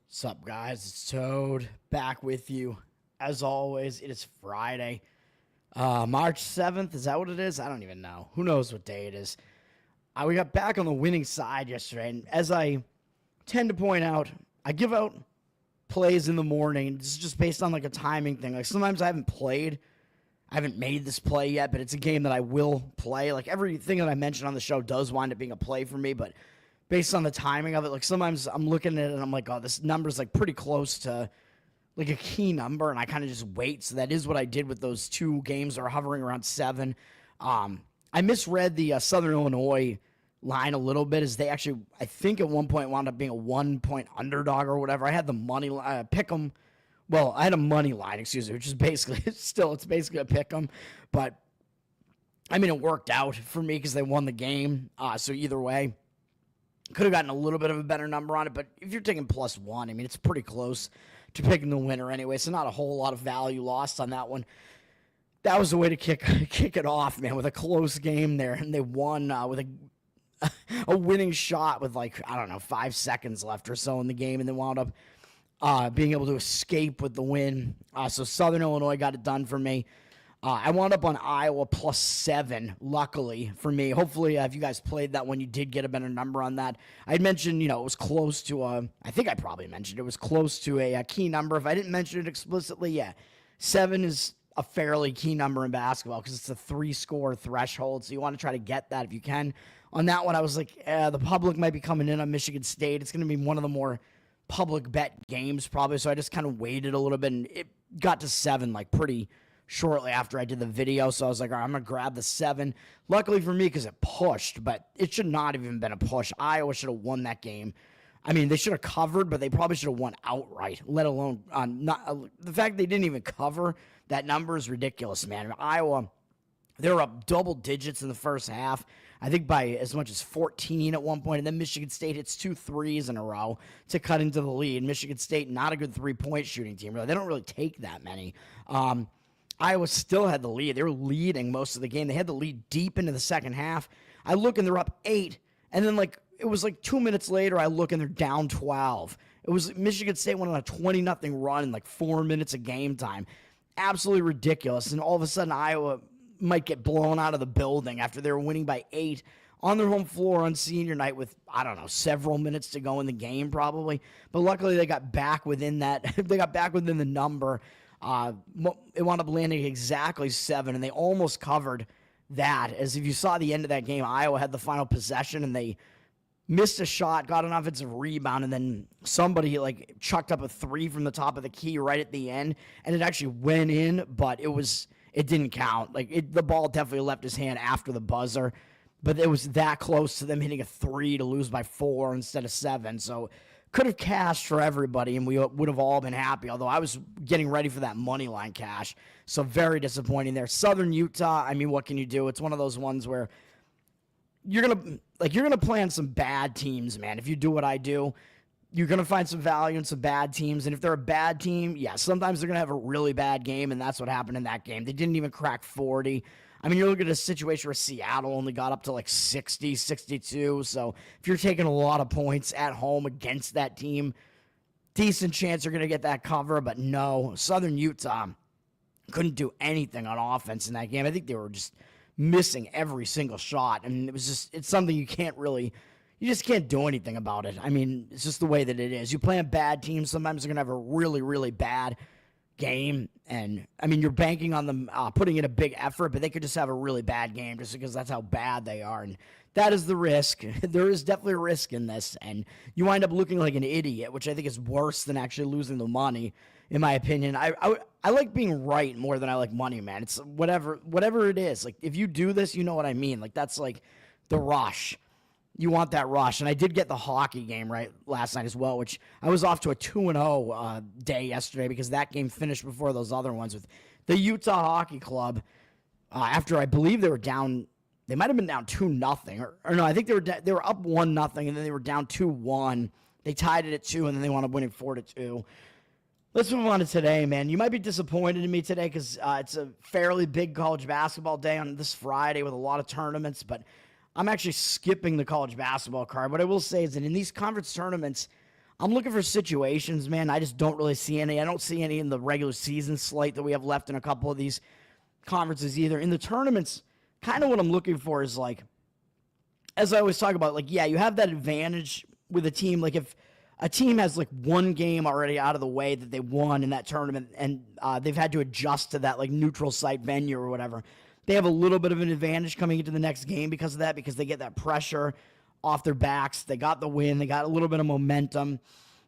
What's up, guys? It's Toad back with you. As always, it is Friday, March 7th. Is that what it is? I don't even know. Who knows what day it is? We got back on the winning side yesterday, and as I tend to point out, I give out plays in the morning. It's just based on like a timing thing. Like sometimes I haven't made this play yet, but it's a game that I will play. Like everything that I mentioned on the show does wind up being a play for me, but based on the timing of it, like sometimes I'm looking at it and I'm like, oh, this number's like pretty close to like a key number, and I kind of just wait. So that is what I did with those two games that are hovering around 7. I misread the Southern Illinois line a little bit, as they actually, I think at one point wound up being a 1-point underdog or whatever. I had the money pick 'em. Well, I had a money line, excuse me, which is basically it's basically a pick 'em, but I mean it worked out for me because they won the game. So either way, could have gotten a little bit of a better number on it, but if you're taking +1, I mean, it's pretty close to picking the winner anyway, so not a whole lot of value lost on that one. That was the way to kick it off, man, with a close game there, and they won with a winning shot with, like, I don't know, 5 seconds left or so in the game, and then wound up being able to escape with the win. So Southern Illinois got it done for me. I wound up on Iowa +7, luckily for me. Hopefully, if you guys played that one, you did get a better number on that. I had mentioned, it was close to I think I probably mentioned it was close to a key number. If I didn't mention it explicitly, yeah. 7 is a fairly key number in basketball because it's a 3-score threshold, so you want to try to get that if you can. On that one, I was like, the public might be coming in on Michigan State. It's going to be one of the more public bet games probably, so I just kind of waited a little bit, and it got to 7 like pretty shortly after I did the video, so I was like, all right, I'm going to grab the 7. Luckily for me, because it pushed, but it should not have even been a push. Iowa should have won that game. I mean, they should have covered, but they probably should have won outright, let alone the fact they didn't even cover that number is ridiculous, man. Iowa, they were up double digits in the first half, I think by as much as 14 at one point, and then Michigan State hits 2 threes in a row to cut into the lead. Michigan State, not a good three-point shooting team. Really. They don't really take that many. Iowa still had the lead. They were leading most of the game. They had the lead deep into the second half. I look and they're up 8, and then it was 2 minutes later, I look and they're down 12. It was Michigan State went on a 20-0 run in 4 minutes of game time. Absolutely ridiculous. And all of a sudden, Iowa might get blown out of the building after they were winning by 8 on their home floor on senior night with, I don't know, several minutes to go in the game probably. But luckily, they got back within that. They got back within the number. It wound up landing exactly 7, and they almost covered that. As if you saw the end of that game, Iowa had the final possession, and they missed a shot, got an offensive rebound, and then somebody chucked up a 3 from the top of the key right at the end, and it actually went in, but it didn't count. The ball definitely left his hand after the buzzer, but it was that close to them hitting a 3 to lose by 4 instead of 7. So could have cashed for everybody, and we would have all been happy, although I was getting ready for that money line cash. So very disappointing there. Southern Utah, I mean, what can you do? It's one of those ones where you're gonna play on some bad teams, man. If you do what I do, you're gonna find some value in some bad teams, and if they're a bad team, yeah, sometimes they're gonna have a really bad game, and that's what happened in that game. They didn't even crack 40. I mean, you're looking at a situation where Seattle only got up to 60, 62. So if you're taking a lot of points at home against that team, decent chance you're going to get that cover. But no, Southern Utah couldn't do anything on offense in that game. I think they were just missing every single shot. And it's something you just can't do anything about it. I mean, it's just the way that it is. You play a bad team, sometimes they're going to have a really, really bad game, and I mean, you're banking on them putting in a big effort, but they could just have a really bad game just because that's how bad they are, and that is the risk. There is definitely a risk in this, and you wind up looking like an idiot, which I think is worse than actually losing the money, in my opinion. I like being right more than I like money, man. It's whatever it is. If you do this, you know what I mean. That's the rush. You want that rush. And I did get the hockey game right last night as well, which I was off to a 2-0 day yesterday because that game finished before those other ones with the Utah Hockey Club. After I believe they were down, they might have been down 2-0. Or no, I think they were up 1-0, and then they were down 2-1. They tied it at 2, and then they wound up winning 4-2. Let's move on to today, man. You might be disappointed in me today because it's a fairly big college basketball day on this Friday with a lot of tournaments, but I'm actually skipping the college basketball card. What I will say is that in these conference tournaments, I'm looking for situations, man. I just don't really see any. I don't see any in the regular season slate that we have left in a couple of these conferences either. In the tournaments, kind of what I'm looking for is like, as I always talk about, like, yeah, you have that advantage with a team. Like, if a team has like one game already out of the way that they won in that tournament and they've had to adjust to that like neutral site venue or whatever, they have a little bit of an advantage coming into the next game because of that, because they get that pressure off their backs. They got the win. They got a little bit of momentum.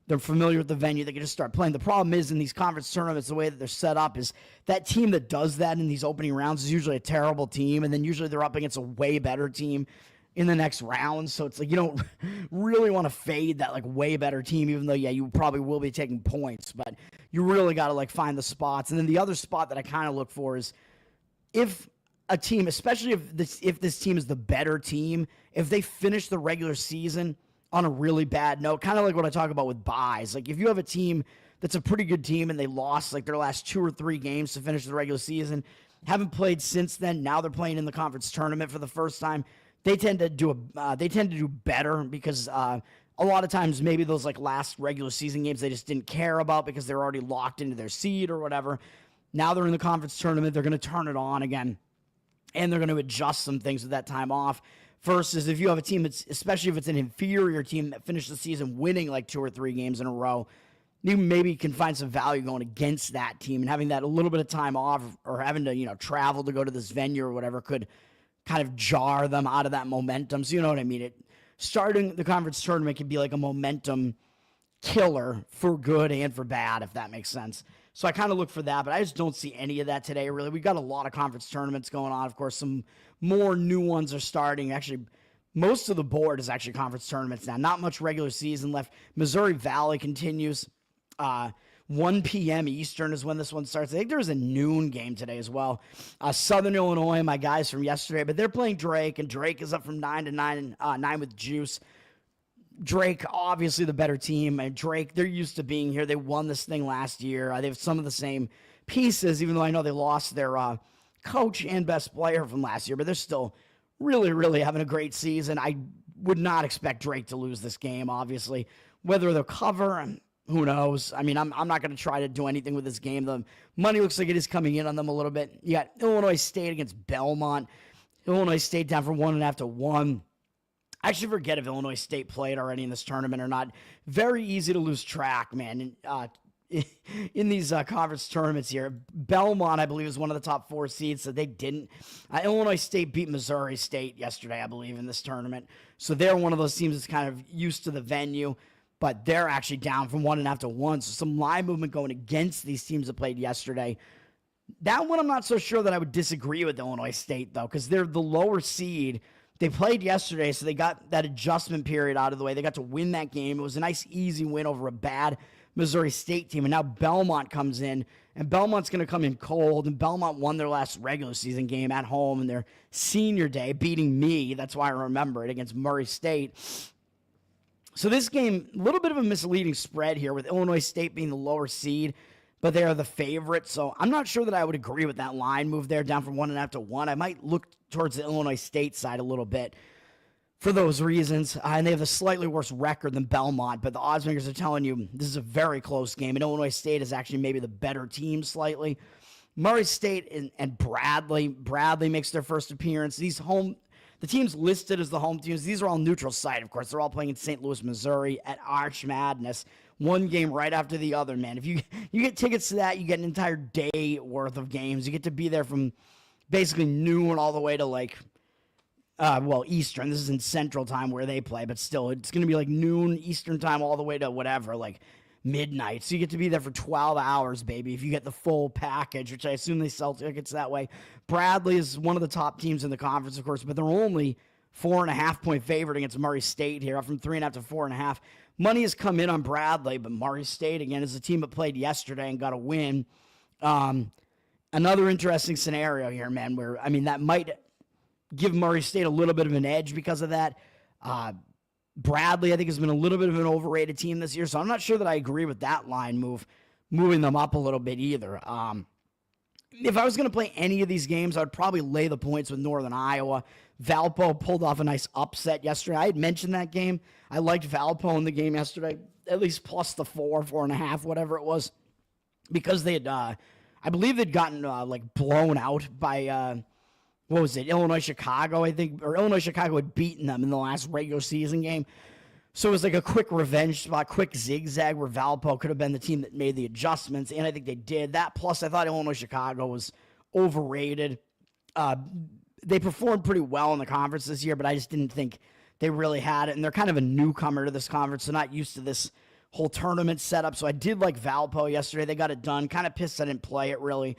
They're familiar with the venue. They can just start playing. The problem is in these conference tournaments, the way that they're set up is that team that does that in these opening rounds is usually a terrible team, and then usually they're up against a way better team in the next round. So it's like you don't really want to fade that like way better team, even though, yeah, you probably will be taking points, but you really got to like find the spots. And then the other spot that I kind of look for is if a team, especially if this team is the better team, if they finish the regular season on a really bad note, kind of like what I talk about with buys. Like if you have a team that's a pretty good team and they lost like their last 2 or 3 games to finish the regular season, haven't played since then, now they're playing in the conference tournament for the first time, they tend to do better because a lot of times maybe those like last regular season games they just didn't care about because they're already locked into their seed or whatever. Now they're in the conference tournament, they're going to turn it on again, and they're going to adjust some things with that time off. Versus if you have a team that's, especially if it's an inferior team that finished the season winning like 2 or 3 games in a row, you maybe can find some value going against that team, and having that a little bit of time off or having to, travel to go to this venue or whatever could kind of jar them out of that momentum. So you know what I mean? Starting the conference tournament can be like a momentum killer for good and for bad, if that makes sense. So I kind of look for that, but I just don't see any of that today, really. We've got a lot of conference tournaments going on. Of course, some more new ones are starting. Actually, most of the board is actually conference tournaments now. Not much regular season left. Missouri Valley continues. 1 p.m. Eastern is when this one starts. I think there's a noon game today as well. Southern Illinois, my guys from yesterday, but they're playing Drake, and Drake is up from 9 to 9 with Juice. Drake, obviously the better team, and Drake, they're used to being here. They won this thing last year. They have some of the same pieces, even though I know they lost their coach and best player from last year, but they're still really, really having a great season. I would not expect Drake to lose this game, obviously. Whether they'll cover, who knows? I mean, I'm not going to try to do anything with this game. The money looks like it is coming in on them a little bit. You got Illinois State against Belmont. Illinois State down from 1.5 to 1. I actually forget if Illinois State played already in this tournament or not. Very easy to lose track, man. In these conference tournaments here, Belmont, I believe, is one of the top 4 seeds, so they didn't. Illinois State beat Missouri State yesterday, I believe, in this tournament. So they're one of those teams that's kind of used to the venue, but they're actually down from 1.5 to 1. So some line movement going against these teams that played yesterday. That one I'm not so sure that I would disagree with Illinois State, though, because they're the lower seed. They played yesterday, so they got that adjustment period out of the way. They got to win that game. It was a nice, easy win over a bad Missouri State team. And now Belmont comes in, and Belmont's going to come in cold. And Belmont won their last regular season game at home in their senior day, beating me. That's why I remember it, against Murray State. So this game, a little bit of a misleading spread here with Illinois State being the lower seed, but they are the favorite. So I'm not sure that I would agree with that line move there, down from 1.5 to 1. I might look towards the Illinois State side a little bit for those reasons. And they have a slightly worse record than Belmont, but the odds makers are telling you this is a very close game, and Illinois State is actually maybe the better team slightly. Murray State and Bradley makes their first appearance. The teams listed as the home teams, these are all neutral site, of course. They're all playing in St. Louis, Missouri at Arch Madness. One game right after the other, man. If you get tickets to that, you get an entire day worth of games. You get to be there from basically noon all the way to Eastern. This is in Central Time where they play, but still, it's going to be like noon Eastern Time all the way to whatever, like midnight. So you get to be there for 12 hours, baby, if you get the full package, which I assume they sell tickets that way. Bradley is one of the top teams in the conference, of course, but they're only 4.5-point favorite against Murray State here, up from 3.5 to 4.5. Money has come in on Bradley, but Murray State, again, is a team that played yesterday and got a win. Another interesting scenario here, man, where, I mean, that might give Murray State a little bit of an edge because of that. Bradley, I think, has been a little bit of an overrated team this year, so I'm not sure that I agree with that line move, moving them up a little bit either. if I was going to play any of these games, I would probably lay the points with Northern Iowa. Valpo pulled off a nice upset yesterday. I had mentioned that game. I liked Valpo in the game yesterday, at least plus the 4.5, whatever it was, because they had, I believe they'd gotten blown out by, what was it, Illinois-Chicago, I think, or Illinois-Chicago had beaten them in the last regular season game. So it was like a quick revenge spot, quick zigzag where Valpo could have been the team that made the adjustments, and I think they did. That plus I thought Illinois-Chicago was overrated. They performed pretty well in the conference this year, but I just didn't think they really had it, and they're kind of a newcomer to this conference, so not used to this whole tournament setup. So I did like Valpo yesterday. They got it done. Kind of pissed I didn't play it, really.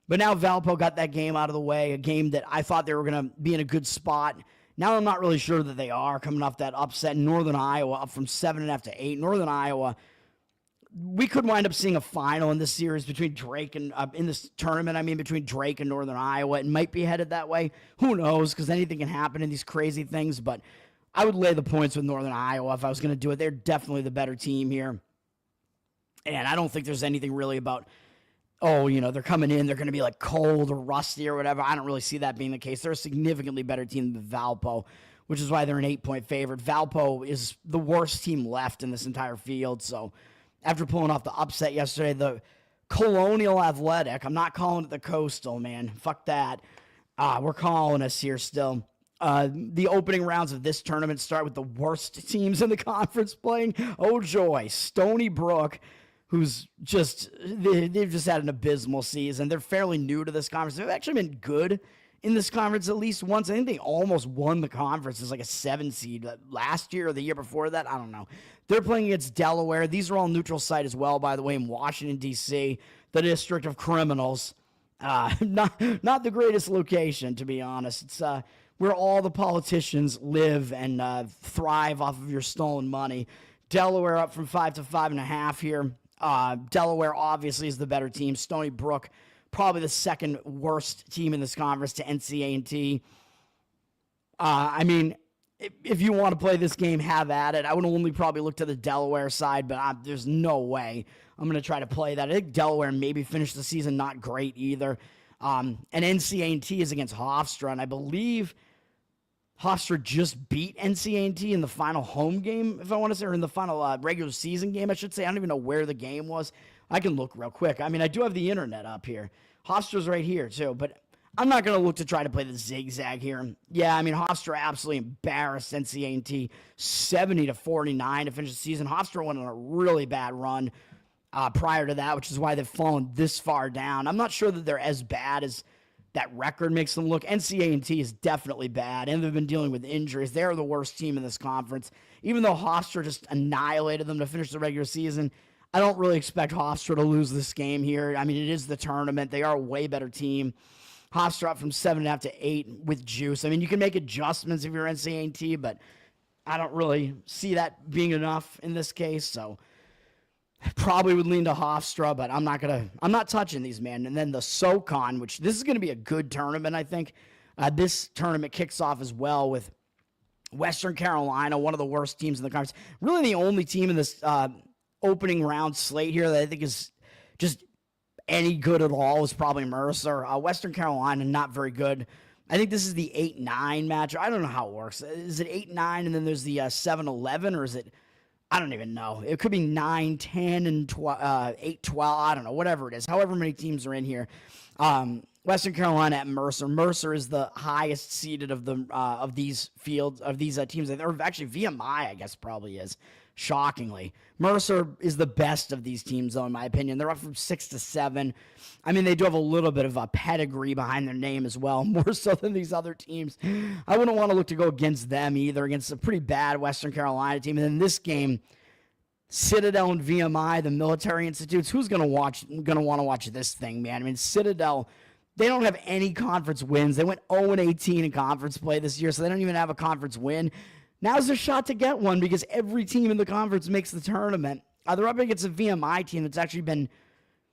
But now Valpo got that game out of the way, a game that I thought they were going to be in a good spot. Now I'm not really sure that they are, coming off that upset. Northern Iowa up from 7.5 to 8. Northern Iowa, we could wind up seeing a final in this series between Drake and in this tournament. Between Drake and Northern Iowa. It might be headed that way. Who knows? Because anything can happen in these crazy things. But I would lay the points with Northern Iowa if I was going to do it. They're definitely the better team here. And I don't think there's anything really about, they're coming in, they're going to be like cold or rusty or whatever. I don't really see that being the case. They're a significantly better team than Valpo, which is why they're an 8-point favorite. Valpo is the worst team left in this entire field. So after pulling off the upset yesterday, the Colonial Athletic, I'm not calling it the Coastal, man. Fuck that. We're calling us here still. The opening rounds of this tournament start with the worst teams in the conference playing. Oh, joy. Stony Brook, who's they've just had an abysmal season. They're fairly new to this conference. They've actually been good in this conference at least once. I think they almost won the conference as like a 7 seed last year or the year before that. I don't know. They're playing against Delaware. These are all neutral site as well, by the way, in Washington, D.C., the District of Criminals. Not the greatest location, to be honest. It's where all the politicians live and thrive off of your stolen money. Delaware up from 5 to 5.5 here. Delaware obviously is the better team. Stony Brook, probably the second worst team in this conference to NCA&T. If you want to play this game, have at it. I would only probably look to the Delaware side, but there's no way I'm going to try to play that. I think Delaware maybe finished the season not great either. And NCA&T is against Hofstra, and I believe Hofstra just beat NCA&T in the final home game, if I want to say, or in the final regular season game, I should say. I don't even know where the game was. I can look real quick. I do have the internet up here. Hofstra's right here, too, but I'm not going to look to try to play the zigzag here. Yeah, Hofstra absolutely embarrassed NCA&T 70-49 to finish the season. Hofstra went on a really bad run prior to that, which is why they've fallen this far down. I'm not sure that they're as bad as that record makes them look. NCA&T is definitely bad, and they've been dealing with injuries. They're the worst team in this conference. Even though Hofstra just annihilated them to finish the regular season, I don't really expect Hofstra to lose this game here. It is the tournament. They are a way better team. Hofstra up from 7.5 to 8 with juice. You can make adjustments if you're NCA&T, but I don't really see that being enough in this case. So I probably would lean to Hofstra, but I'm not touching these, man. And then the SoCon, which this is going to be a good tournament, I think. This tournament kicks off as well with Western Carolina, one of the worst teams in the conference. Really the only team in this opening round slate here that I think is just any good at all is probably Mercer. Western Carolina, not very good. I think this is the 8-9 match. I don't know how it works. Is it 8-9 and then there's the 7-11, or is it, I don't even know. It could be 9-10 and 8-12. I don't know, whatever it is. However many teams are in here. Western Carolina at Mercer. Mercer is the highest seeded of these fields, of these teams. Or actually VMI, I guess, probably is. Shockingly. Mercer is the best of these teams, though, in my opinion. They're up from 6 to 7. They do have a little bit of a pedigree behind their name as well, more so than these other teams. I wouldn't want to look to go against them either, against a pretty bad Western Carolina team. And then this game, Citadel and VMI, the military institutes, who's going to want to watch this thing, man? Citadel, they don't have any conference wins. They went 0-18 in conference play this year, so they don't even have a conference win. Now's their shot to get one because every team in the conference makes the tournament. They're up against a VMI team that's actually been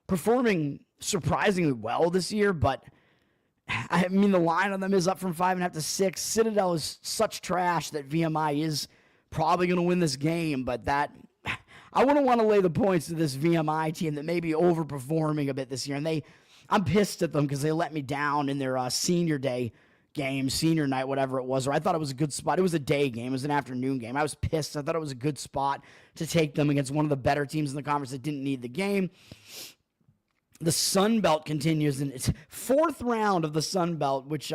performing surprisingly well this year, but the line on them is up from 5.5 to 6. Citadel is such trash that VMI is probably going to win this game, but I wouldn't want to lay the points to this VMI team that may be overperforming a bit this year. And I'm pissed at them because they let me down in their senior day game, senior night, whatever it was, or I thought it was a good spot. It was a day game. It was an afternoon game. I was pissed. I thought it was a good spot to take them against one of the better teams in the conference that didn't need the game. The Sun Belt continues, and it's fourth round of the Sun Belt, which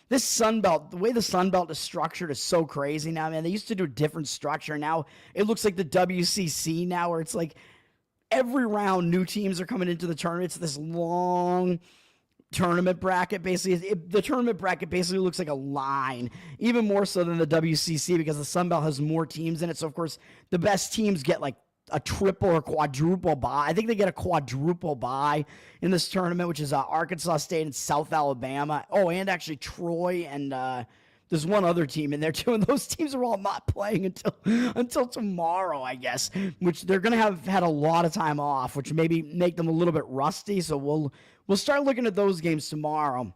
this Sun Belt, the way the Sun Belt is structured is so crazy now, man. They used to do a different structure. Now it looks like the WCC now, where it's like every round new teams are coming into the tournament. It's this long tournament bracket. Basically, the tournament bracket basically looks like a line, even more so than the WCC, because the Sun Belt has more teams in it. So, of course, the best teams get like a triple or quadruple bye. I think they get a quadruple bye in this tournament, which is Arkansas State and South Alabama. Oh, and actually Troy and there's one other team in there too, and those teams are all not playing until tomorrow, I guess, which they're going to have had a lot of time off, which maybe make them a little bit rusty. So we'll start looking at those games tomorrow.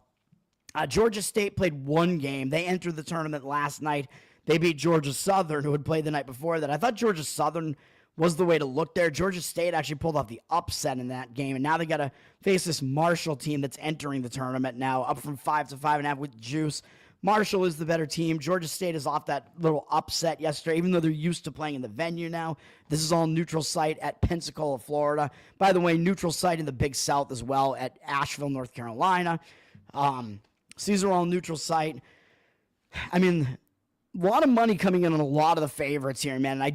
Georgia State played one game. They entered the tournament last night. They beat Georgia Southern, who had played the night before that. I thought Georgia Southern was the way to look there. Georgia State actually pulled off the upset in that game, and now they got to face this Marshall team that's entering the tournament now, up from 5 to 5.5 with juice. Marshall is the better team. Georgia State is off that little upset yesterday, even though they're used to playing in the venue now. This is all neutral site at Pensacola, Florida. By the way, neutral site in the Big South as well at Asheville, North Carolina. So these are all neutral site. I mean, a lot of money coming in on a lot of the favorites here, man. And I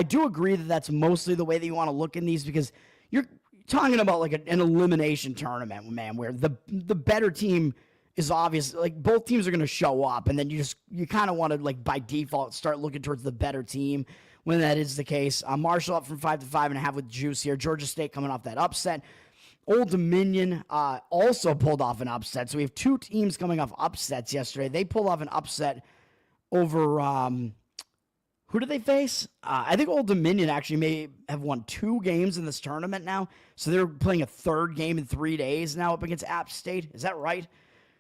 do agree that that's mostly the way that you want to look in these, because you're talking about like an elimination tournament, man, where the better team is obvious. Like, both teams are going to show up, and then you kind of want to, like, by default start looking towards the better team when that is the case. Marshall up from 5 to 5.5 with juice here. Georgia State coming off that upset. Old Dominion also pulled off an upset. So we have two teams coming off upsets yesterday. They pulled off an upset over, who did they face? I think Old Dominion actually may have won 2 games in this tournament now. So they're playing a third game in 3 days now up against App State. Is that right?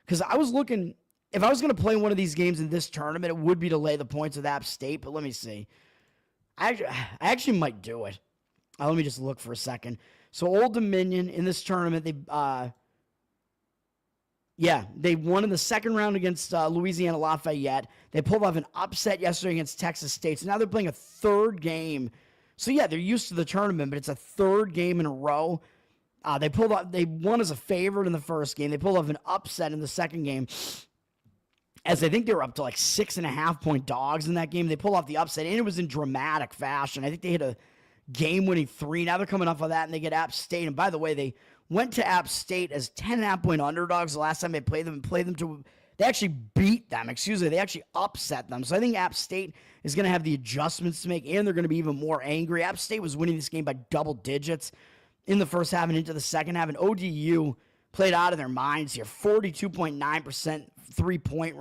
Because I was looking, if I was going to play one of these games in this tournament, it would be to lay the points with App State. But let me see. I actually might do it. Let me just look for a second. So Old Dominion in this tournament, they won in the second round against Louisiana Lafayette. They pulled off an upset yesterday against Texas State. So now they're playing a third game. So yeah, they're used to the tournament, but it's a third game in a row. They won as a favorite in the first game. They pulled off an upset in the second game, as I think they were up to like 6.5-point dogs in that game. They pulled off the upset, and it was in dramatic fashion. I think they hit a game-winning 3. Now they're coming off of that, and they get App State. And by the way, they went to App State as 10.5-point underdogs the last time they played them, they actually beat them. They actually upset them. So I think App State is going to have the adjustments to make, and they're going to be even more angry. App State was winning this game by double digits in the first half and into the second half, and ODU played out of their minds here. 42.9% three-point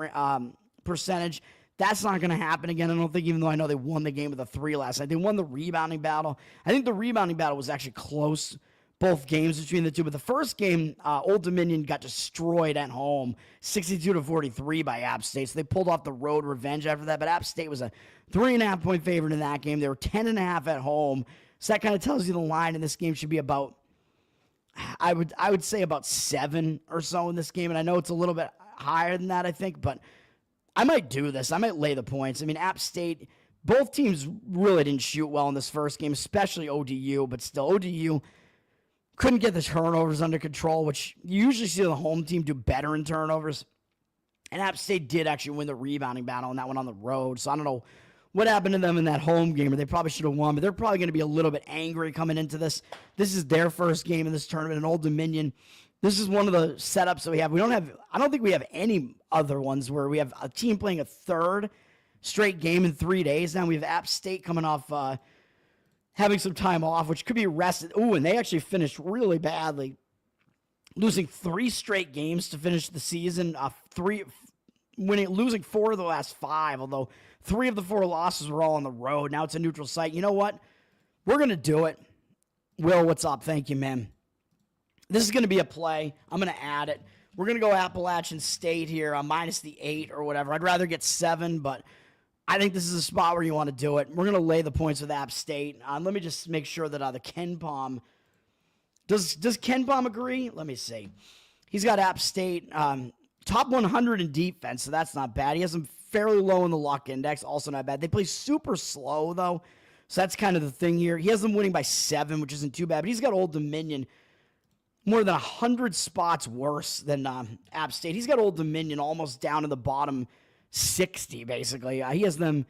percentage. That's not going to happen again, I don't think, even though I know they won the game with a 3 last night. They won the rebounding battle. I think the rebounding battle was actually close, both games between the two. But the first game, Old Dominion got destroyed at home, 62-43 by App State. So they pulled off the road revenge after that. But App State was a 3.5-point favorite in that game. They were 10.5 at home. So that kind of tells you the line in this game should be about, I would say about 7 or so in this game. And I know it's a little bit higher than that, I think, but I might do this. I might lay the points. I mean, App State, both teams really didn't shoot well in this first game, especially ODU, but still, ODU couldn't get the turnovers under control, which you usually see the home team do better in turnovers. And App State did actually win the rebounding battle, and that one on the road. So I don't know what happened to them in that home game, or they probably should have won, but they're probably going to be a little bit angry coming into this. This is their first game in this tournament, in Old Dominion. This is one of the setups that we have. I don't think we have any other ones where we have a team playing a third straight game in 3 days. Now we have App State coming off having some time off, which could be rested. Ooh, and they actually finished really badly, losing 3 straight games to finish the season. Losing 4 of the last 5, although 3 of the 4 losses were all on the road. Now it's a neutral site. You know what? We're going to do it. Will, what's up? Thank you, man. This is going to be a play. I'm going to add it. We're going to go Appalachian State here, minus the 8 or whatever. I'd rather get 7, but I think this is a spot where you want to do it. We're going to lay the points with App State. Let me just make sure that the Ken Palm Does Ken Baum agree? Let me see. He's got App State top 100 in defense, so that's not bad. He has them fairly low in the luck index, also not bad. They play super slow, though, so that's kind of the thing here. He has them winning by 7, which isn't too bad, but he's got Old Dominion more than 100 spots worse than App State. He's got Old Dominion almost down in the bottom 60, basically. He has them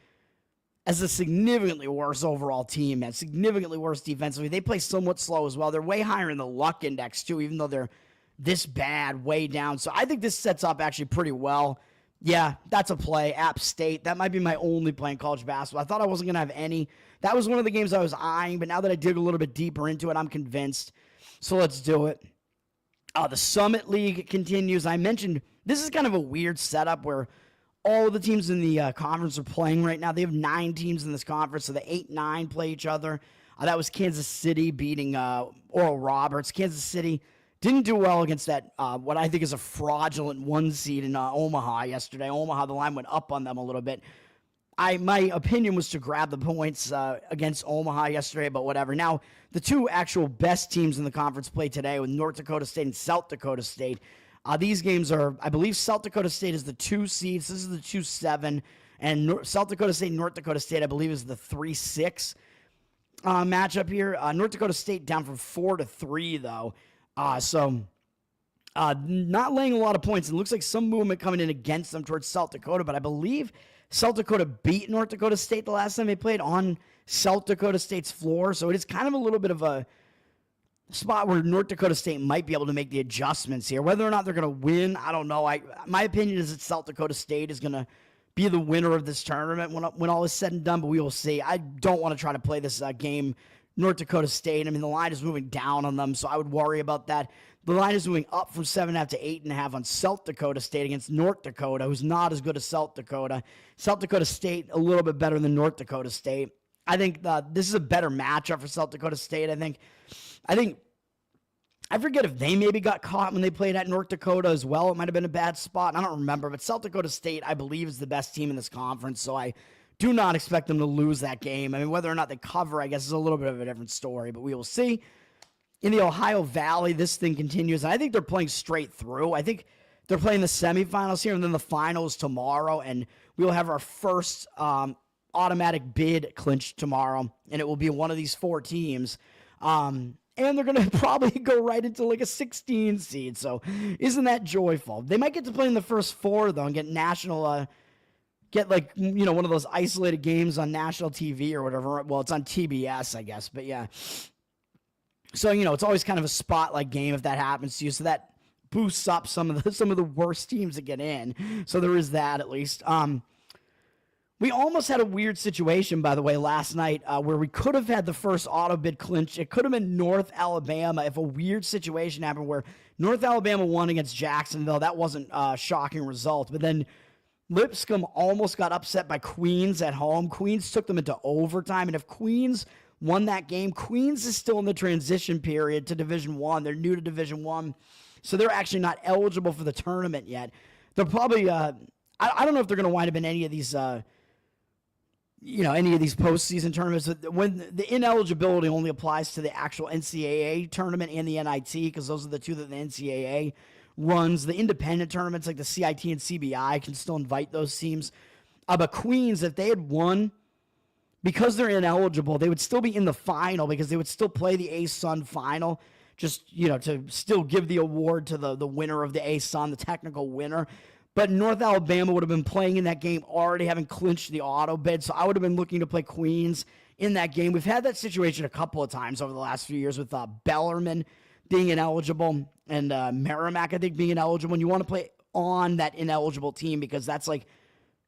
as a significantly worse overall team, man. Significantly worse defensively. They play somewhat slow as well. They're way higher in the luck index, too, even though they're this bad, way down. So I think this sets up actually pretty well. Yeah, that's a play. App State. That might be my only play in college basketball. I thought I wasn't going to have any. That was one of the games I was eyeing, but now that I dig a little bit deeper into it, I'm convinced. So let's do it. The Summit League continues. I mentioned this is kind of a weird setup where all of the teams in the conference are playing right now. They have 9 teams in this conference, so the 8-9 play each other. That was Kansas City beating Oral Roberts. Kansas City didn't do well against that, what I think is a fraudulent 1 seed in Omaha yesterday. Omaha, the line went up on them a little bit. My opinion was to grab the points against Omaha yesterday, but whatever. Now, the 2 actual best teams in the conference play today with North Dakota State and South Dakota State. These games are, I believe South Dakota State is the 2 seeds. This is the 2-7. And South Dakota State and North Dakota State, I believe, is the 3-6 matchup here. North Dakota State down from 4-3, though. So not laying a lot of points. It looks like some movement coming in against them towards South Dakota, but I believe South Dakota beat North Dakota State the last time they played on South Dakota State's floor. So it is kind of a little bit of a spot where North Dakota State might be able to make the adjustments here. Whether or not they're going to win, I don't know. My opinion is that South Dakota State is going to be the winner of this tournament when all is said and done, but we will see. I don't want to try to play this game North Dakota State. I mean, the line is moving down on them, so I would worry about that. The line is moving up from 7.5 to 8.5 on South Dakota State against North Dakota, who's not as good as South Dakota. South Dakota State, a little bit better than North Dakota State. I think this is a better matchup for South Dakota State. I forget if they maybe got caught when they played at North Dakota as well. It might have been a bad spot. I don't remember, but South Dakota State, I believe, is the best team in this conference, so I do not expect them to lose that game. I mean, whether or not they cover, I guess, is a little bit of a different story, but we will see. In the Ohio Valley, this thing continues, and I think they're playing straight through. I think they're playing the semifinals here, and then the finals tomorrow, and we will have our first automatic bid clinched tomorrow, and it will be one of these 4 teams. And they're going to probably go right into like a 16 seed, so isn't that joyful? They might get to play in the first 4, though, and get national... Get one of those isolated games on national TV or whatever. Well, it's on TBS, I guess, but yeah. So, it's always kind of a spotlight game if that happens to you. So that boosts up some of the worst teams that get in. So there is that at least. We almost had a weird situation, by the way, last night where we could have had the first auto bid clinch. It could have been North Alabama if a weird situation happened where North Alabama won against Jacksonville. That wasn't a shocking result, but then Lipscomb almost got upset by Queens at home. Queens took them into overtime, and if Queens won that game, Queens is still in the transition period to Division I. They're new to Division I, so they're actually not eligible for the tournament yet. They're probably, I don't know if they're going to wind up in any of these, any of these postseason tournaments. When the ineligibility only applies to the actual NCAA tournament and the NIT, because those are the 2 that the NCAA runs. The independent tournaments like the CIT and CBI can still invite those teams. But Queens, if they had won, because they're ineligible, they would still be in the final because they would still play the A-Sun final, just, to still give the award to the winner of the A-Sun, the technical winner. But North Alabama would have been playing in that game already having clinched the auto bid, so I would have been looking to play Queens in that game. We've had that situation a couple of times over the last few years with Bellarmine being ineligible and Merrimack, I think, being ineligible. And you want to play on that ineligible team because that's like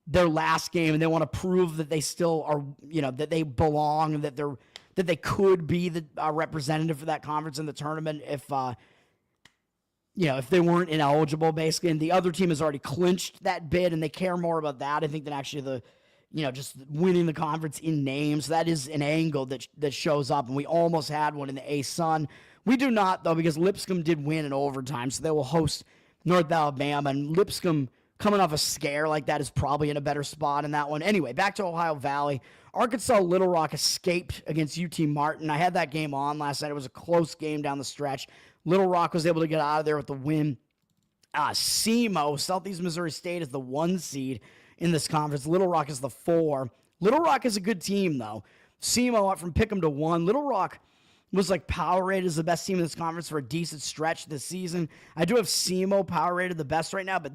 their last game, and they want to prove that they still are, that they belong, and that they could be the representative for that conference in the tournament if they weren't ineligible, basically. And the other team has already clinched that bid, and they care more about that, I think, than actually just winning the conference in names. So that is an angle that shows up, and we almost had one in the A-Sun. We do not, though, because Lipscomb did win in overtime, so they will host North Alabama, and Lipscomb coming off a scare like that is probably in a better spot in that one. Anyway, back to Ohio Valley. Arkansas Little Rock escaped against UT Martin. I had that game on last night. It was a close game down the stretch. Little Rock was able to get out of there with the win. SEMO, Southeast Missouri State, is the 1 seed in this conference. Little Rock is the 4. Little Rock is a good team, though. SEMO up from Pick'em to 1. Little Rock was like power rated as the best team in this conference for a decent stretch this season. I do have SEMO power rated the best right now, but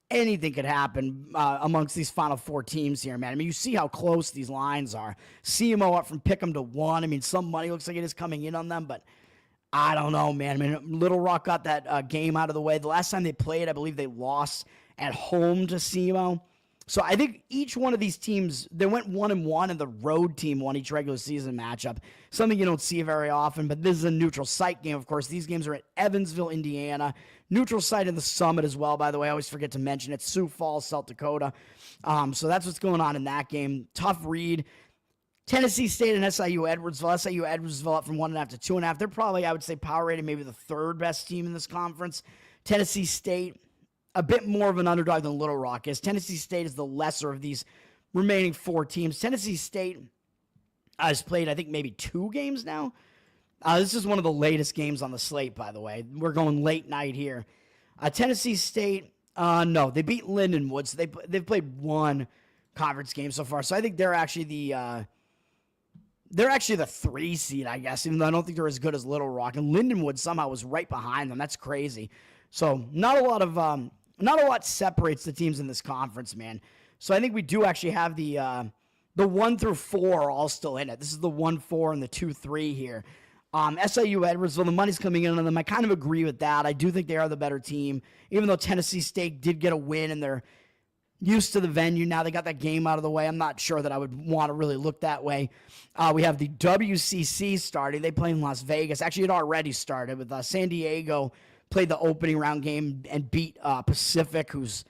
anything could happen amongst these Final Four teams here, man. I mean, you see how close these lines are. SEMO up from Pick'em to 1. I mean, some money looks like it is coming in on them, but I don't know, man. I mean, Little Rock got that game out of the way. The last time they played, I believe they lost at home to SEMO. So I think each one of these teams, they went 1-1, and the road team won each regular season matchup. Something you don't see very often, but this is a neutral site game, of course. These games are at Evansville, Indiana. Neutral site in the Summit as well, by the way. I always forget to mention it. Sioux Falls, South Dakota. So that's what's going on in that game. Tough read. Tennessee State and SIU Edwardsville. SIU Edwardsville up from 1.5 to 2.5. They're probably, I would say, power rated maybe the 3rd best team in this conference. Tennessee State, a bit more of an underdog than Little Rock is. Tennessee State is the lesser of these remaining 4 teams. Tennessee State has played, I think, maybe 2 games now. This is one of the latest games on the slate, by the way. We're going late night here. Tennessee State, no, they beat Lindenwood, so they've played 1 conference game so far. So I think they're actually the 3 seed, I guess, even though I don't think they're as good as Little Rock. And Lindenwood somehow was right behind them. That's crazy. So not a lot separates the teams in this conference, man. So I think we do actually have the 1 through 4 all still in it. This is the 1-4 and the 2-3 here. SIU Edwardsville, the money's coming in on them. I kind of agree with that. I do think they are the better team, even though Tennessee State did get a win and they're used to the venue now. They got that game out of the way. I'm not sure that I would want to really look that way. We have the WCC starting. They play in Las Vegas. Actually, it already started with San Diego played the opening round game and beat Pacific, who's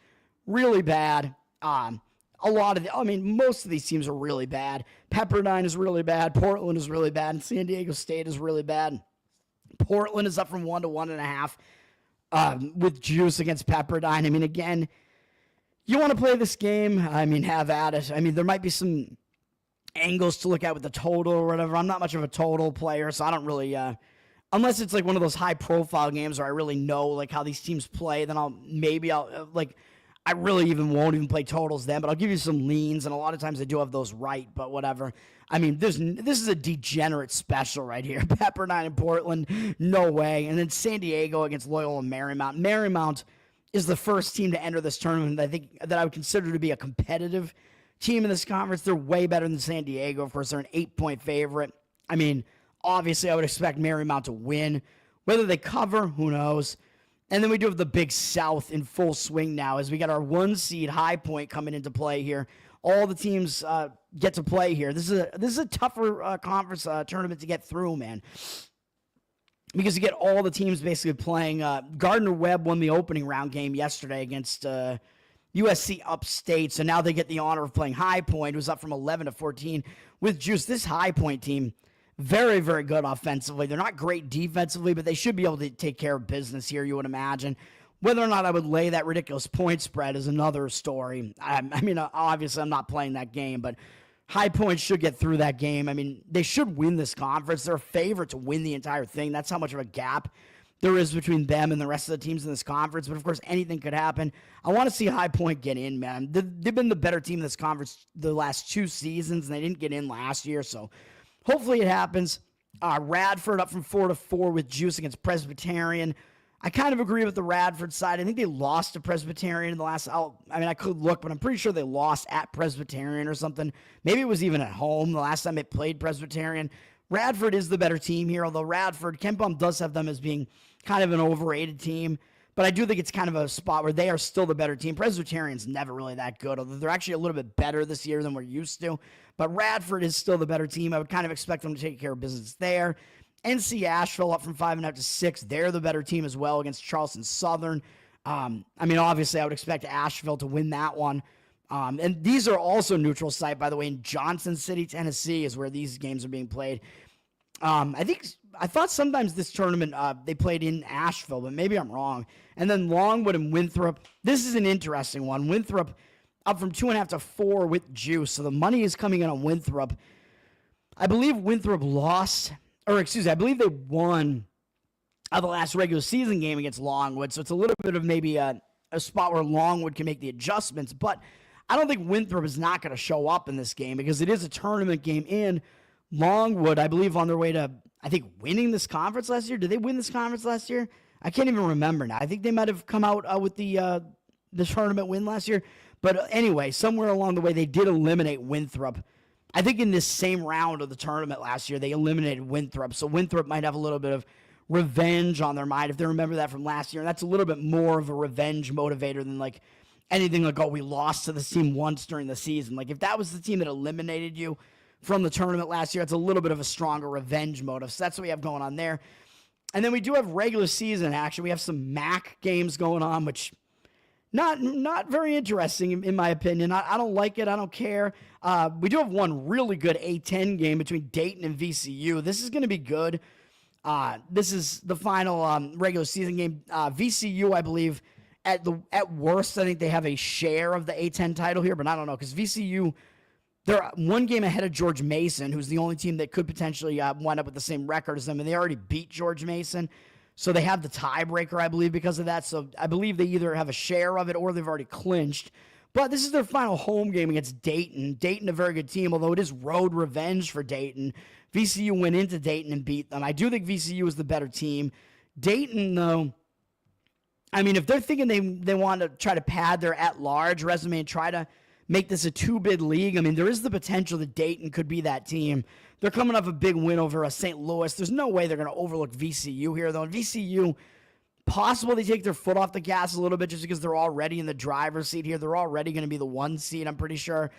really bad. Most of these teams are really bad. Pepperdine is really bad. Portland is really bad. And San Diego State is really bad. Portland is up from 1 to 1.5 with juice against Pepperdine. I mean, again, you want to play this game, have at it. There might be some angles to look at with the total or whatever. I'm not much of a total player, so I don't really, unless it's like one of those high-profile games where I really know like how these teams play, then I really won't even play totals then, but I'll give you some leans, and a lot of times I do have those right, but whatever. This is a degenerate special right here. Pepperdine and Portland, no way. And then San Diego against Loyola Marymount. Marymount is the first team to enter this tournament that I would consider to be a competitive team in this conference. They're way better than San Diego. Of course, they're an 8-point favorite. Obviously, I would expect Marymount to win. Whether they cover, who knows? And then we do have the Big South in full swing now as we got our 1 seed High Point coming into play here. All the teams get to play here. This is a tougher conference tournament to get through, man. Because you get all the teams basically playing. Gardner-Webb won the opening round game yesterday against USC Upstate, so now they get the honor of playing High Point, who's up from 11 to 14 with juice. This High Point team, very, very good offensively. They're not great defensively, but they should be able to take care of business here, you would imagine. Whether or not I would lay that ridiculous point spread is another story. Obviously, I'm not playing that game, but High Point should get through that game. They should win this conference. They're a favorite to win the entire thing. That's how much of a gap there is between them and the rest of the teams in this conference. But, of course, anything could happen. I want to see High Point get in, man. They've been the better team in this conference the last 2 seasons, and they didn't get in last year, so hopefully it happens. Radford up from 4 to 4 with juice against Presbyterian. I kind of agree with the Radford side. I think they lost to Presbyterian in the last... I could look, but I'm pretty sure they lost at Presbyterian or something. Maybe it was even at home the last time they played Presbyterian. Radford is the better team here, although Radford, Ken Pom does have them as being kind of an overrated team. But I do think it's kind of a spot where they are still the better team. Presbyterian's never really that good, although they're actually a little bit better this year than we're used to. But Radford is still the better team. I would kind of expect them to take care of business there. NC Asheville up from 5.5 to 6. They're the better team as well against Charleston Southern. Obviously, I would expect Asheville to win that one. And these are also neutral site, by the way, in Johnson City, Tennessee is where these games are being played. I thought sometimes this tournament they played in Asheville, but maybe I'm wrong. And then Longwood and Winthrop. This is an interesting one. Winthrop up from 2.5 to 4 with juice, so the money is coming in on Winthrop. I believe Winthrop lost, or excuse me, I believe they won the last regular season game against Longwood, so it's a little bit of maybe a spot where Longwood can make the adjustments, but I don't think Winthrop is not going to show up in this game because it is a tournament game in Longwood, I believe, on their way to, I think, winning this conference last year. Did they win this conference last year? I can't even remember now. I think they might have come out with the tournament win last year. But anyway, somewhere along the way, they did eliminate Winthrop. I think in this same round of the tournament last year, they eliminated Winthrop. So Winthrop might have a little bit of revenge on their mind if they remember that from last year. And that's a little bit more of a revenge motivator than like anything like, oh, we lost to this team once during the season. Like if that was the team that eliminated you from the tournament last year, it's a little bit of a stronger revenge motive. So that's what we have going on there. And then we do have regular season action. We have some MAC games going on, which not very interesting in my opinion. I don't like it. I don't care. We do have one really good A10 game between Dayton and VCU. This is going to be good. This is the final regular season game. VCU, I believe, at worst, I think they have a share of the A10 title here, but I don't know because VCU, they're one game ahead of George Mason, who's the only team that could potentially wind up with the same record as them, and they already beat George Mason. So they have the tiebreaker, I believe, because of that. So I believe they either have a share of it or they've already clinched. But this is their final home game against Dayton. Dayton, a very good team, although it is road revenge for Dayton. VCU went into Dayton and beat them. I do think VCU is the better team. Dayton, though, I mean, if they're thinking they want to try to pad their at-large resume and try to make this a two-bid league, I mean, there is the potential that Dayton could be that team. They're coming off a big win over St. Louis. There's no way they're going to overlook VCU here, though. And VCU, possible they take their foot off the gas a little bit just because they're already in the driver's seat here. They're already going to be the 1 seed, I'm pretty sure,